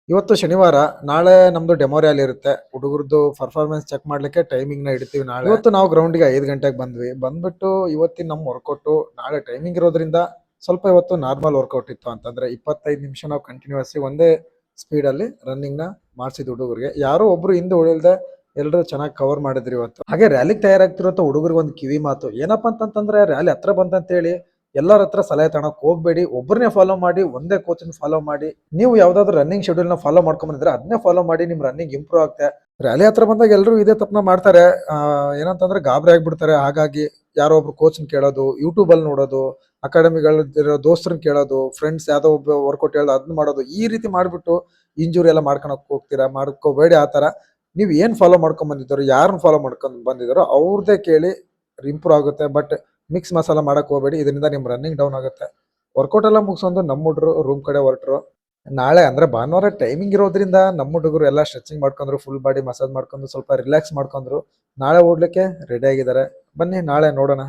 ಇವತ್ತು ಶನಿವಾರ, ನಾಳೆ ನಮ್ದು ಡೆಮೋ ರ್ಯಾಲಿ ಇರುತ್ತೆ. ಹುಡುಗರದ್ದು ಪರ್ಫಾರ್ಮೆನ್ಸ್ ಚೆಕ್ ಮಾಡ್ಲಿಕ್ಕೆ ಟೈಮಿಂಗ್‌ನ ಇಡ್ತೀವಿ ನಾಳೆ. ಇವತ್ತು ನಾವು ಗ್ರೌಂಡ್‌ಗೆ 5 ಗಂಟೆಗೆ ಬಂದ್ವಿ. ಬಂದ್ಬಿಟ್ಟು ಇವತ್ತಿನ ನಮ್ಮ ವರ್ಕೌಟು ನಾಳೆ ಟೈಮಿಂಗ್ ಇರೋದ್ರಿಂದ ಸ್ವಲ್ಪ ಇವತ್ತು ನಾರ್ಮಲ್ ವರ್ಕೌಟ್ ಇತ್ತು. ಅಂತಂದ್ರೆ 25 ನಿಮಿಷ ನಾವು ಕಂಟಿನ್ಯೂಯಸ್ಲಿ ಒಂದೇ ಸ್ಪೀಡಲ್ಲಿ ರನ್ನಿಂಗ್‌ನ ಮಾಡ್ಸಿದ್ವಿ ಹುಡುಗರಿಗೆ. ಯಾರೋ ಒಬ್ರು ಹಿಂದೆ ಉಳಿಲ್ದೆ ಎಲ್ಲರೂ ಚೆನ್ನಾಗಿ ಕವರ್ ಮಾಡಿದ್ರು ಇವತ್ತು. ಹಾಗೆ ರ್ಯಾಲಿಗೆ ತಯಾರಾಗ್ತಿರೋ ಹುಡುಗರಿಗೆ ಒಂದು ಕಿವಿ ಮಾತು. ಏನಪ್ಪಾ ಅಂತಂತಂದ್ರೆ ರ್ಯಾಲಿ ಹತ್ರ ಬಂತಂತೇಳಿ ಎಲ್ಲರ ಹತ್ರ ಸಲಹೆ ತಗೊಳಕ್ ಹೋಗ್ಬೇಡಿ. ಒಬ್ಬರನ್ನೇ ಫಾಲೋ ಮಾಡಿ, ಒಂದೇ ಕೋಚನ್ನ ಫಾಲೋ ಮಾಡಿ. ನೀವು ಯಾವ್ದಾದ್ರು ರನ್ನಿಂಗ್ ಶೆಡ್ಯೂಲ್‌ನ ಫಾಲೋ ಮಾಡ್ಕೊಂಡ್ ಬಂದಿದ್ರೆ ಅದನ್ನೇ ಫಾಲೋ ಮಾಡಿ ನಿಮ್ ರನ್ನಿಂಗ್ ಇಂಪ್ರೂವ್ ಆಗುತ್ತೆ. ರ್ಯಾಲಿ ಹತ್ರ ಬಂದಾಗ ಎಲ್ಲರೂ ಇದೇ ತಪ್ಪನ್ನ ಮಾಡ್ತಾರೆ. ಏನಂತಂದ್ರೆ ಗಾಬರಿ ಆಗ್ಬಿಡ್ತಾರೆ. ಹಾಗಾಗಿ ಯಾರೋ ಒಬ್ರು ಕೋಚ್‌ನ ಕೇಳೋದು, ಯೂಟ್ಯೂಬಲ್ಲಿ ನೋಡೋದು, ಅಕಾಡೆಮಿಗಳಿರೋ ದೋಸ್ತರನ್ನ ಕೇಳೋದು, ಫ್ರೆಂಡ್ಸ್ ಯಾವ್ದೋ ಒಬ್ಬ ವರ್ಕೌಟ್ ಹೇಳೋದು ಅದನ್ನ ಮಾಡೋದು. ಈ ರೀತಿ ಮಾಡ್ಬಿಟ್ಟು ಇಂಜುರಿ ಎಲ್ಲ ಮಾಡ್ಕೊಳಕ್ ಹೋಗ್ತೀರಾ. ಮಾಡ್ಕೋಬೇಡಿ ಆ ತರ. ನೀವು ಏನ್ ಫಾಲೋ ಮಾಡ್ಕೊಂಡ್ ಬಂದಿದ್ದಾರೋ, ಯಾರನ್ನ ಫಾಲೋ ಮಾಡ್ಕೊಂಡ್ ಬಂದಿದ್ದಾರೋ ಅವ್ರದ್ದೇ ಕೇಳಿ ಇಂಪ್ರೂವ್ ಆಗುತ್ತೆ. ಬಟ್ ಮಿಕ್ಸ್ ಮಸಾಲ ಮಾಡಕ್ ಹೋಗ್ಬೇಡಿ. ಇದರಿಂದ ನಿಮ್ ರನ್ನಿಂಗ್ ಡೌನ್ ಆಗುತ್ತೆ. ವರ್ಕೌಟ್ ಎಲ್ಲ ಮುಗಿಸ್ಕೊಂಡು ನಮ್ಮ ಹುಡುಗರು ರೂಮ್ ಕಡೆ ಹೊರಟ್ರು. ನಾಳೆ ಅಂದ್ರೆ ಭಾನುವಾರ ಟೈಮಿಂಗ್ ಇರೋದ್ರಿಂದ ನಮ್ಮ ಹುಡುಗರು ಎಲ್ಲ ಸ್ಟ್ರೆಚಿಂಗ್ ಮಾಡ್ಕೊಂಡ್ರು, ಫುಲ್ ಬಾಡಿ ಮಸಾಜ್ ಮಾಡ್ಕೊಂಡು ಸ್ವಲ್ಪ ರಿಲ್ಯಾಕ್ಸ್ ಮಾಡ್ಕೊಂಡ್ರು. ನಾಳೆ ಓಡ್ಲಿಕ್ಕೆ ರೆಡಿ ಆಗಿದ್ದಾರೆ. ಬನ್ನಿ ನಾಳೆ ನೋಡೋಣ.